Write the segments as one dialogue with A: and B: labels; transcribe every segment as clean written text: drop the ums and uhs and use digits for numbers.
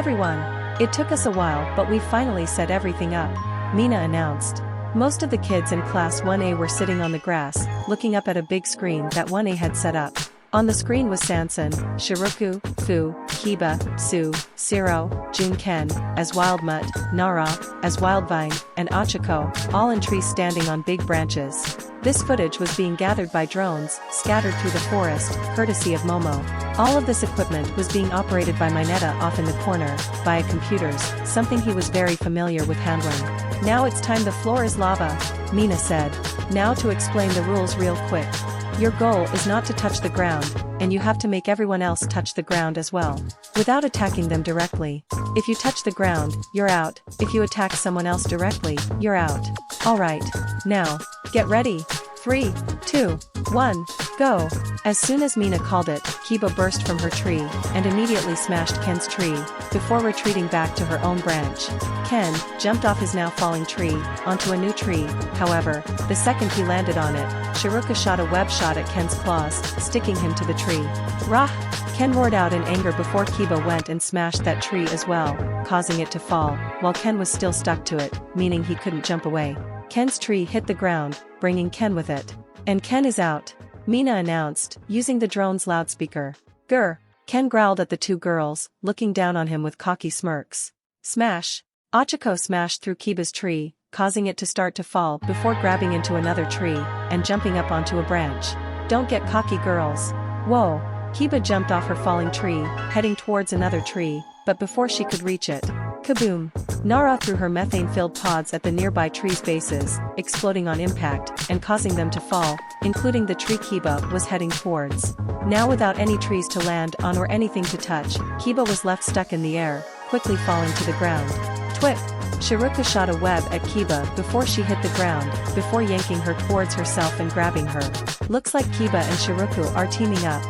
A: everyone! It took us a while, but we finally set everything up, Mina announced. Most of the kids in Class 1A were sitting on the grass, looking up at a big screen that 1A had set up. On the screen was Sansan, Shiroku, Fu, Kiba, Su, Siro, Jun Ken, as Wild Mutt, Nara, as Wildvine, and Achiko, all in trees standing on big branches. This footage was being gathered by drones, scattered through the forest, courtesy of Momo. All of this equipment was being operated by Mineta off in the corner, via computers, something he was very familiar with handling. Now it's time, the floor is lava, Mina said. Now to explain the rules real quick. Your goal is not to touch the ground, and you have to make everyone else touch the ground as well, without attacking them directly. If you touch the ground, you're out. If you attack someone else directly, you're out. Alright. Now, get ready. 3, 2, 1, go! As soon as Mina called it, Kiba burst from her tree, and immediately smashed Ken's tree, before retreating back to her own branch. Ken jumped off his now falling tree, onto a new tree. However, the second he landed on it, Shiruka shot a web shot at Ken's claws, sticking him to the tree. Rah! Ken roared out in anger before Kiba went and smashed that tree as well, causing it to fall, while Ken was still stuck to it, meaning he couldn't jump away. Ken's tree hit the ground, bringing Ken with it. And Ken is out, Mina announced, using the drone's loudspeaker. Grr! Ken growled at the two girls, looking down on him with cocky smirks. Smash! Achiko smashed through Kiba's tree, causing it to start to fall before grabbing into another tree, and jumping up onto a branch. Don't get cocky, girls. Whoa! Kiba jumped off her falling tree, heading towards another tree, but before she could reach it, kaboom! Nara threw her methane-filled pods at the nearby trees' bases, exploding on impact, and causing them to fall, including the tree Kiba was heading towards. Now without any trees to land on or anything to touch, Kiba was left stuck in the air, quickly falling to the ground. Twip! Shiruka shot a web at Kiba before she hit the ground, before yanking her towards herself and grabbing her. Looks like Kiba and Shiruku are teaming up.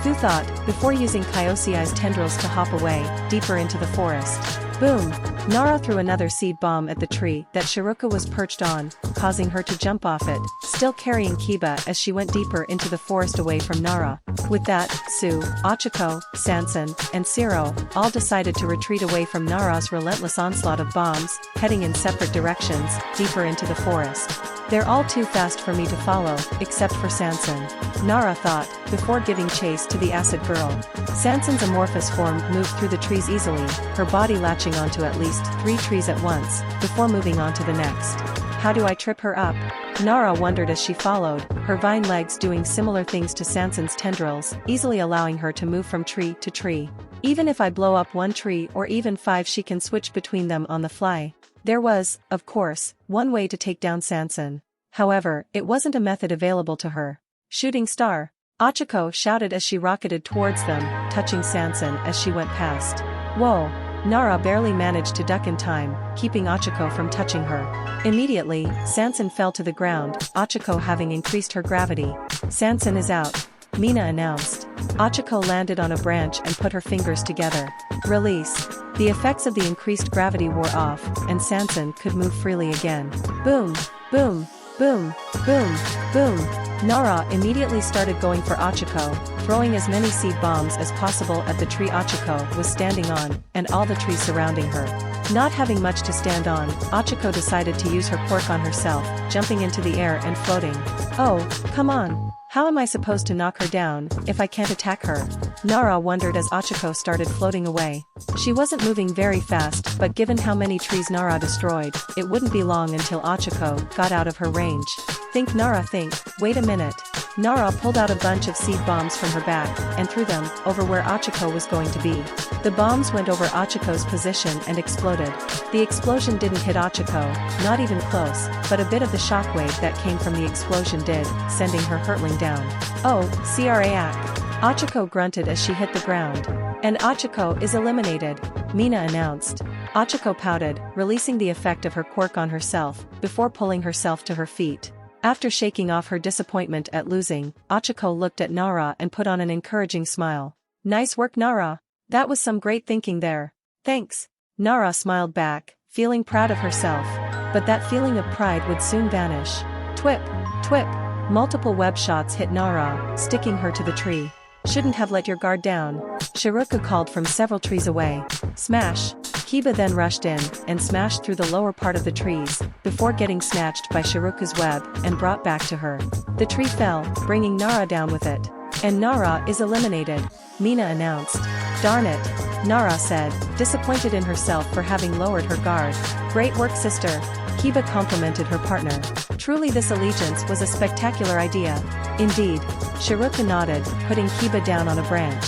A: Fu thought, before using Kyosei's tendrils to hop away, deeper into the forest. Boom! Nara threw another seed bomb at the tree that Shiruka was perched on, causing her to jump off it, still carrying Kiba as she went deeper into the forest away from Nara. With that, Su, Achiko, Sansan, and Siro all decided to retreat away from Nara's relentless onslaught of bombs, heading in separate directions, deeper into the forest. They're all too fast for me to follow, except for Sansan, Nara thought, before giving chase to the acid girl. Sansan's amorphous form moved through the trees easily, her body latching onto at least 3 trees at once, before moving on to the next. How do I trip her up? Nara wondered as she followed, her vine legs doing similar things to Sansan's tendrils, easily allowing her to move from tree to tree. Even if I blow up 1 tree or even 5, she can switch between them on the fly. There was, of course, one way to take down Sansan. However, it wasn't a method available to her. Shooting star! Achiko shouted as she rocketed towards them, touching Sansan as she went past. Whoa! Nara barely managed to duck in time, keeping Achiko from touching her. Immediately, Sansan fell to the ground, Achiko having increased her gravity. Sansan is out, Mina announced. Achiko landed on a branch and put her fingers together. Release. The effects of the increased gravity wore off, and Sansan could move freely again. Boom! Boom! Boom! Boom! Boom! Nara immediately started going for Achiko, throwing as many seed bombs as possible at the tree Achiko was standing on, and all the trees surrounding her. Not having much to stand on, Achiko decided to use her quirk on herself, jumping into the air and floating. Oh, come on! How am I supposed to knock her down, if I can't attack her? Nara wondered as Achiko started floating away. She wasn't moving very fast, but given how many trees Nara destroyed, it wouldn't be long until Achiko got out of her range. Think Nara, think, wait a minute. Nara pulled out a bunch of seed bombs from her back, and threw them over where Achiko was going to be. The bombs went over Achiko's position and exploded. The explosion didn't hit Achiko, not even close, but a bit of the shockwave that came from the explosion did, sending her hurtling down. Oh, Crack! Achiko grunted as she hit the ground. And Achiko is eliminated, Mina announced. Achiko pouted, releasing the effect of her quirk on herself, before pulling herself to her feet. After shaking off her disappointment at losing, Achiko looked at Nara and put on an encouraging smile. Nice work, Nara. That was some great thinking there. Thanks. Nara smiled back, feeling proud of herself. But that feeling of pride would soon vanish. Twip! Twip! Multiple web shots hit Nara, sticking her to the tree. Shouldn't have let your guard down. Shiroku called from several trees away. Smash! Kiba then rushed in and smashed through the lower part of the trees, before getting snatched by Shiroku's web and brought back to her. The tree fell, bringing Nara down with it. And Nara is eliminated, Mina announced. Darn it, Nara said, disappointed in herself for having lowered her guard. Great work, sister. Kiba complimented her partner. Truly, this allegiance was a spectacular idea. Indeed. Shiroku nodded, putting Kiba down on a branch.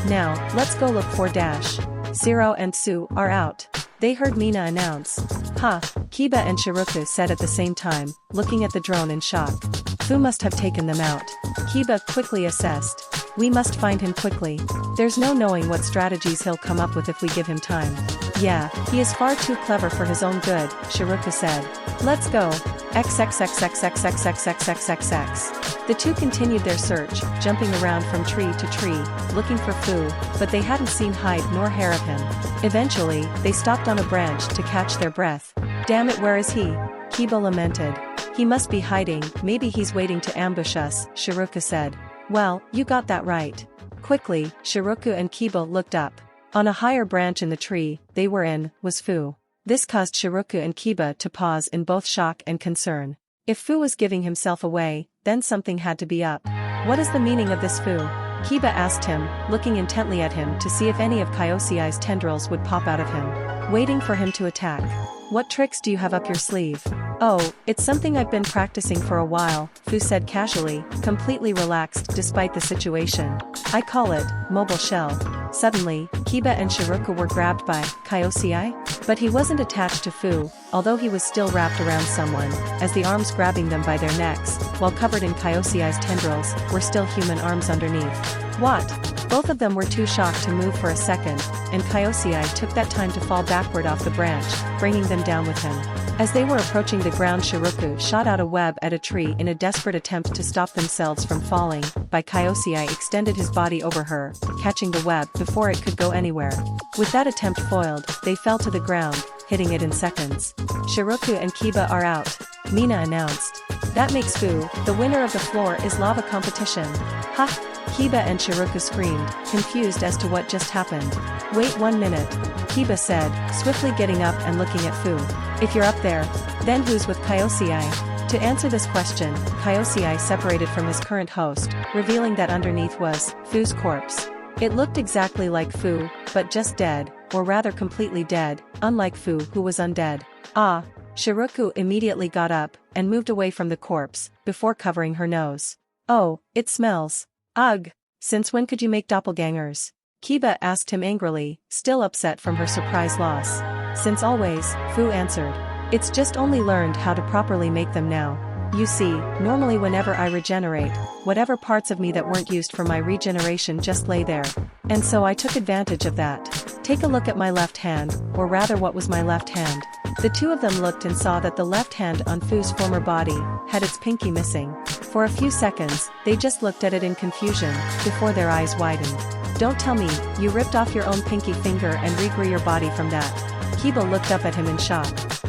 A: Now, let's go look for Dash. Zero and Su are out. They heard Mina announce. Huh, Kiba and Shiroku said at the same time, looking at the drone in shock. Fu must have taken them out. Kiba quickly assessed. We must find him quickly. There's no knowing what strategies he'll come up with if we give him time. Yeah, he is far too clever for his own good, Shiroku said. Let's go. XXXXXXXXXXXX. The two continued their search, jumping around from tree to tree, looking for Fu, but they hadn't seen hide nor hair of him. Eventually, they stopped on a branch to catch their breath. Damn it, where is he? Kiba lamented. He must be hiding, maybe he's waiting to ambush us, Shiroku said. Well, you got that right. Quickly, Shiroku and Kiba looked up. On a higher branch in the tree they were in was Fu. This caused Shiroku and Kiba to pause in both shock and concern. If Fu was giving himself away, then something had to be up. What is the meaning of this, Fu? Kiba asked him, looking intently at him to see if any of Kaiosei's tendrils would pop out of him. Waiting for him to attack. What tricks do you have up your sleeve? Oh, it's something I've been practicing for a while, Fu said casually, completely relaxed despite the situation. I call it, mobile shell. Suddenly, Kiba and Shiroku were grabbed by Kaiosei? But he wasn't attached to Fu, although he was still wrapped around someone, as the arms grabbing them by their necks, while covered in Kaiosei's tendrils, were still human arms underneath. What? Both of them were too shocked to move for a second, and Kaiosei took that time to fall backward off the branch, bringing them down with him. As they were approaching the ground, Shiroku shot out a web at a tree in a desperate attempt to stop themselves from falling, but Kaiosei extended his body over her, catching the web before it could go anywhere. With that attempt foiled, they fell to the ground, hitting it in seconds. Shiroku and Kiba are out, Mina announced. That makes Fu, the winner of the floor is lava competition. Ha! Kiba and Shiroku screamed, confused as to what just happened. Wait 1 minute, Kiba said, swiftly getting up and looking at Fu. If you're up there, then who's with Kaiosei? To answer this question, Kaiosei separated from his current host, revealing that underneath was Fu's corpse. It looked exactly like Fu, but just dead, or rather completely dead, unlike Fu who was undead. Ah! Shiroku immediately got up and moved away from the corpse, before covering her nose. Oh, it smells. Ugh! Since when could you make doppelgangers? Kiba asked him angrily, still upset from her surprise loss. Since always, Fu answered. It's just only learned how to properly make them now. You see, normally whenever I regenerate, whatever parts of me that weren't used for my regeneration just lay there. And so I took advantage of that. Take a look at my left hand, or rather what was my left hand. The two of them looked and saw that the left hand on Fu's former body had its pinky missing. For a few seconds, they just looked at it in confusion, before their eyes widened. Don't tell me, you ripped off your own pinky finger and regrew your body from that. Kiba looked up at him in shock.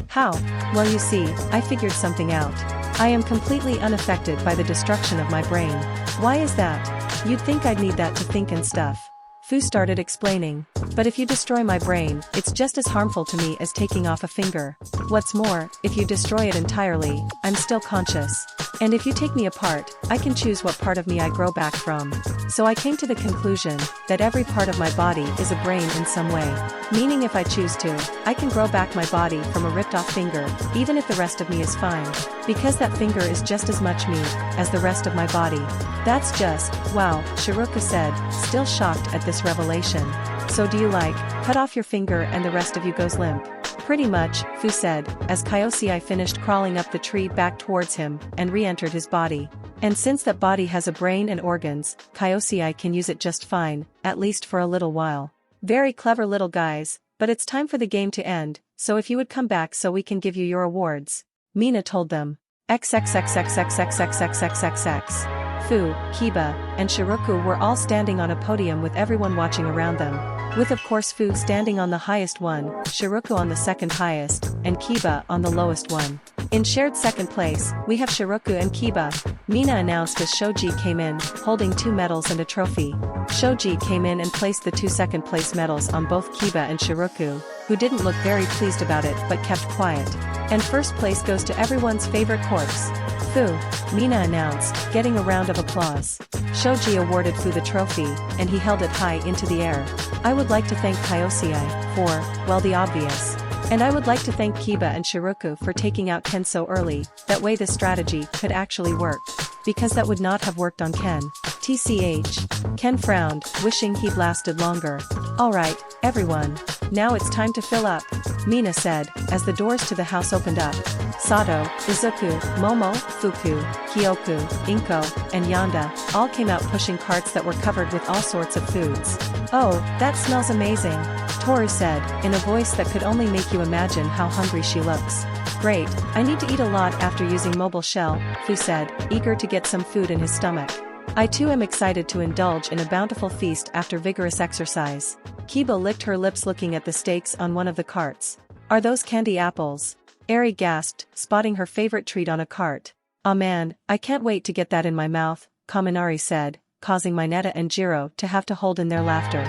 A: How? Well, you see, I figured something out. I am completely unaffected by the destruction of my brain. Why is that? You'd think I'd need that to think and stuff. Fu started explaining. But if you destroy my brain, it's just as harmful to me as taking off a finger. What's more, if you destroy it entirely, I'm still conscious. And if you take me apart, I can choose what part of me I grow back from. So I came to the conclusion that every part of my body is a brain in some way. Meaning if I choose to, I can grow back my body from a ripped off finger, even if the rest of me is fine. Because that finger is just as much me as the rest of my body. That's just, wow, Shiroku said, still shocked at this revelation. So do you cut off your finger and the rest of you goes limp? Pretty much, Fu said, as Kaiosei finished crawling up the tree back towards him, and re-entered his body. And since that body has a brain and organs, Kaiosei can use it just fine, at least for a little while. Very clever little guys, but it's time for the game to end, so if you would come back so we can give you your awards. Mina told them. XXXXXXXXXXXX. Fu, Kiba, and Shiroku were all standing on a podium with everyone watching around them. With of course Fu standing on the highest one, Shiroku on the second highest, and Kiba on the lowest one. In shared second place, we have Shiroku and Kiba. Mina announced as Shoji came in, holding 2 medals and a trophy. Shoji came in and placed the 2 second-place medals on both Kiba and Shiroku, who didn't look very pleased about it but kept quiet. And first place goes to everyone's favorite corpse. Fu, Mina announced, getting a round of applause. Shoji awarded Fu the trophy, and he held it high into the air. I would like to thank Kyosei for, well, the obvious. And I would like to thank Kiba and Shiroku for taking out Ken so early, that way this strategy could actually work. Because that would not have worked on Ken. TCH. Ken frowned, wishing he'd lasted longer. Alright, everyone. Now it's time to fill up, Mina said, as the doors to the house opened up. Sato, Izuku, Momo, Fuku, Kyoku, Inko, and Yanda all came out pushing carts that were covered with all sorts of foods. Oh, that smells amazing, Toru said, in a voice that could only make you imagine how hungry she looks. Great, I need to eat a lot after using mobile shell, Fu said, eager to get some food in his stomach. I too am excited to indulge in a bountiful feast after vigorous exercise. Kiba licked her lips looking at the steaks on one of the carts. Are those candy apples? Eri gasped, spotting her favorite treat on a cart. Aw man, I can't wait to get that in my mouth, Kaminari said, causing Mineta and Jiro to have to hold in their laughter.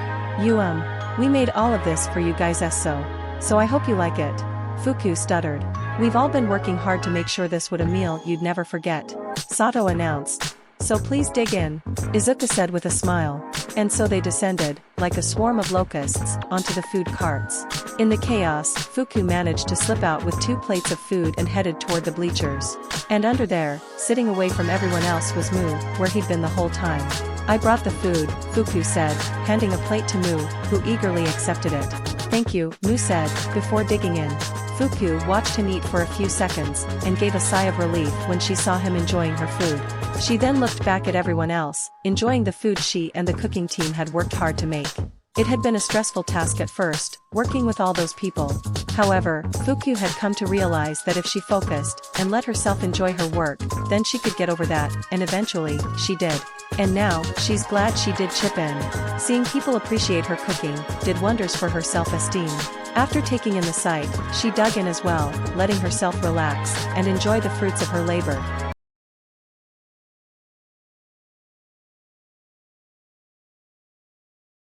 A: We made all of this for you guys so I hope you like it. Fuku stuttered. We've all been working hard to make sure this would a meal you'd never forget. Sato announced. So please dig in, Izuka said with a smile. And so they descended, like a swarm of locusts, onto the food carts. In the chaos, Fuku managed to slip out with 2 plates of food and headed toward the bleachers. And under there, sitting away from everyone else was Mu, where he'd been the whole time. I brought the food, Fuku said, handing a plate to Mu, who eagerly accepted it. Thank you, Mu said, before digging in. Fuku watched him eat for a few seconds, and gave a sigh of relief when she saw him enjoying her food. She then looked back at everyone else, enjoying the food she and the cooking team had worked hard to make. It had been a stressful task at first, working with all those people. However, Fuku had come to realize that if she focused, and let herself enjoy her work, then she could get over that, and eventually, she did. And now, she's glad she did chip in. Seeing people appreciate her cooking, did wonders for her self-esteem. After taking in the sight, she dug in as well, letting herself relax, and enjoy the fruits of her labor.